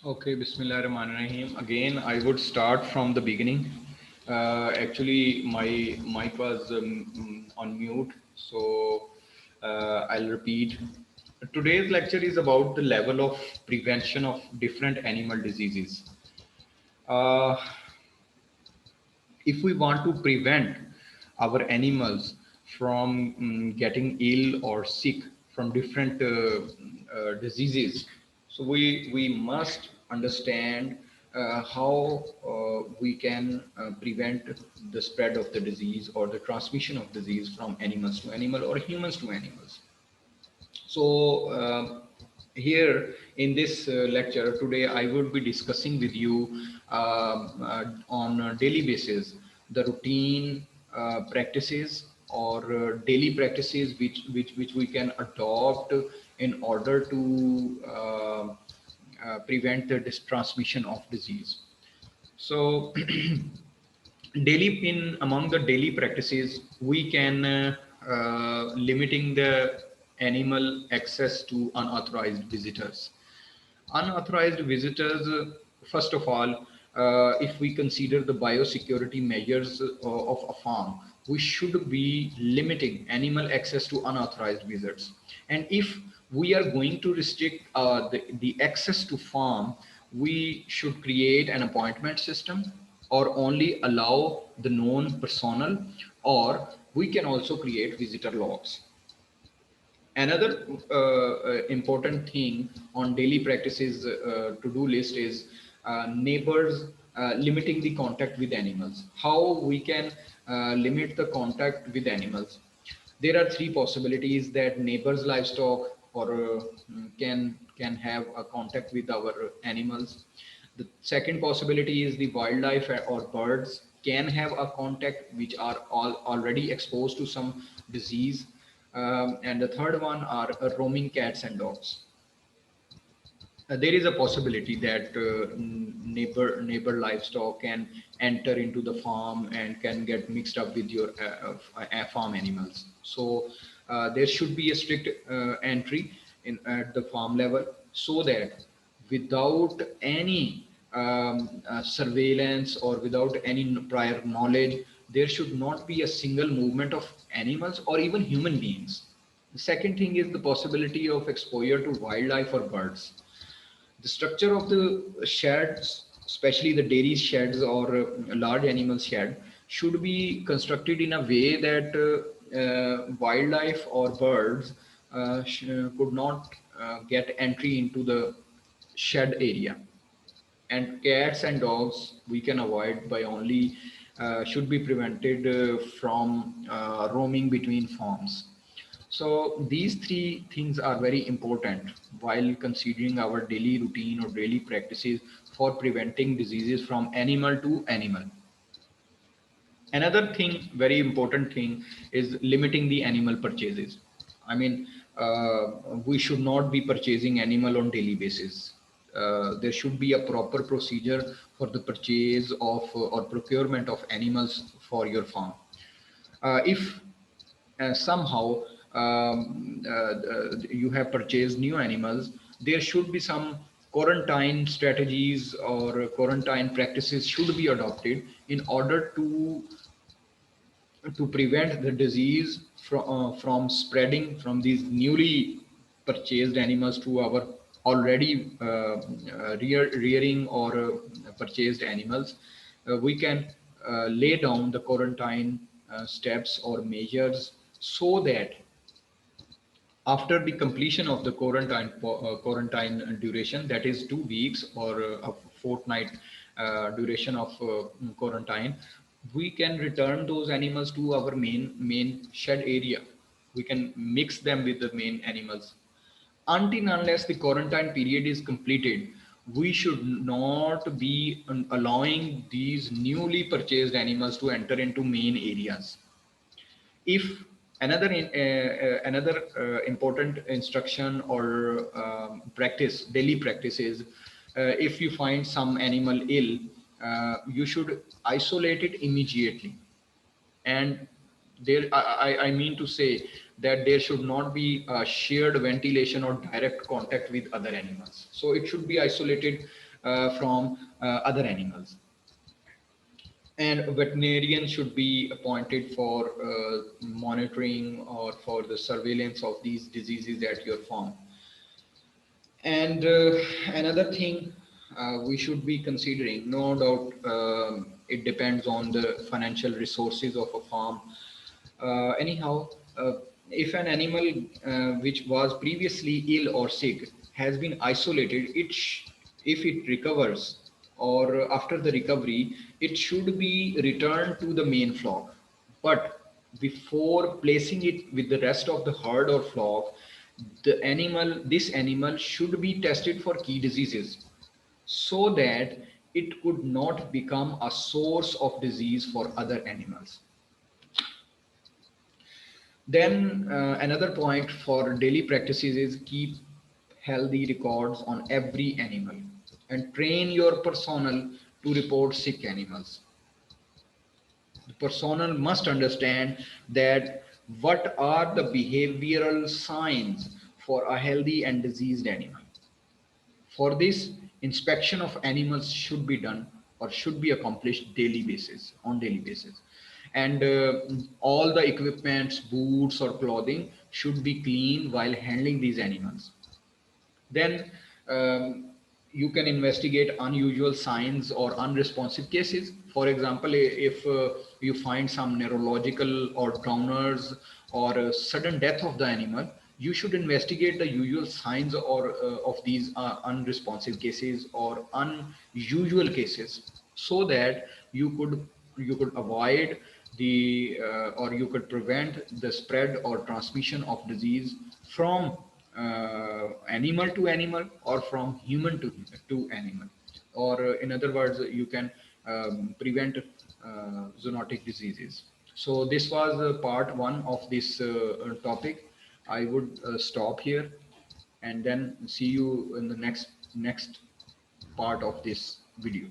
Okay, Bismillahirrahmanirrahim. Again, I would start from the beginning. Actually, my mic was on mute, so I'll repeat. Today's lecture is about the level of prevention of different animal diseases. Uh, if we want to prevent our animals from getting ill or sick from different diseases, so we must understand how we can prevent the spread of the disease or the transmission of disease from animals to animal or humans to animals. So, here in this lecture today, I will be discussing with you on a daily basis the routine practices or daily practices which we can adopt in order to prevent the transmission of disease. So, daily in among the daily practices, we can limiting the animal access to unauthorized visitors. Unauthorized visitors, first of all, if we consider the biosecurity measures of a farm, we should be limiting animal access to unauthorized visitors. And if we are going to restrict the access to farm, we should create an appointment system or only allow the known personnel, or we can also create visitor logs. Another important thing on daily practices to-do list is neighbors limiting the contact with animals. How we can limit the contact with animals? There are three possibilities that neighbors' livestock or can have a contact with our animals. The second possibility is the wildlife or birds can have a contact which are already exposed to some disease. And the third one are roaming cats and dogs. There is a possibility that neighbor livestock can enter into the farm and can get mixed up with your farm animals. So there should be a strict entry in at the farm level, so that without any surveillance or without any prior knowledge, there should not be a single movement of animals or even human beings. The second thing is the possibility of exposure to wildlife or birds. The structure of the sheds, especially the dairy sheds or large animal shed, should be constructed in a way that wildlife or birds could not get entry into the shed area. And cats and dogs we can avoid by only should be prevented from roaming between farms. So these three things are very important while considering our daily routine or daily practices for preventing diseases from animal to animal. Another thing, very important thing, is limiting the animal purchases. I mean, we should not be purchasing animal on daily basis. There should be a proper procedure for the purchase of or procurement of animals for your farm. If somehow you have purchased new animals, there should be some quarantine strategies or quarantine practices should be adopted in order to prevent the disease from spreading from these newly purchased animals to our already rearing or purchased animals. We can lay down the quarantine steps or measures so that after the completion of the quarantine duration, that is 2 weeks or a fortnight duration of quarantine, we can return those animals to our main shed area. We can mix them with the main animals. Until unless the quarantine period is completed, we should not be allowing these newly purchased animals to enter into main areas. If another important instruction or practice, daily practice is, if you find some animal ill, you should isolate it immediately. And I mean to say that there should not be shared ventilation or direct contact with other animals. So it should be isolated from other animals. And a veterinarian should be appointed for monitoring or for the surveillance of these diseases at your farm. And another thing we should be considering, no doubt, it depends on the financial resources of a farm. Anyhow, if an animal which was previously ill or sick has been isolated, if it recovers or after the recovery, it should be returned to the main flock. But before placing it with the rest of the herd or flock, this animal should be tested for key diseases so that it could not become a source of disease for other animals. Then another point for daily practices is keep healthy records on every animal and train your personnel to report sick animals. The personnel must understand that what are the behavioral signs for a healthy and diseased animal. For this, inspection of animals should be done or should be accomplished daily basis. And all the equipments, boots or clothing should be clean while handling these animals. Then you can investigate unusual signs or unresponsive cases. For example, if you find some neurological or drowners or a sudden death of the animal, you should investigate the usual signs or of these unresponsive cases or unusual cases, so that you could avoid the or you could prevent the spread or transmission of disease from animal to animal or from human to animal, or in other words, you can prevent zoonotic diseases. So this was part one of this topic. I would stop here and then see you in the next part of this video.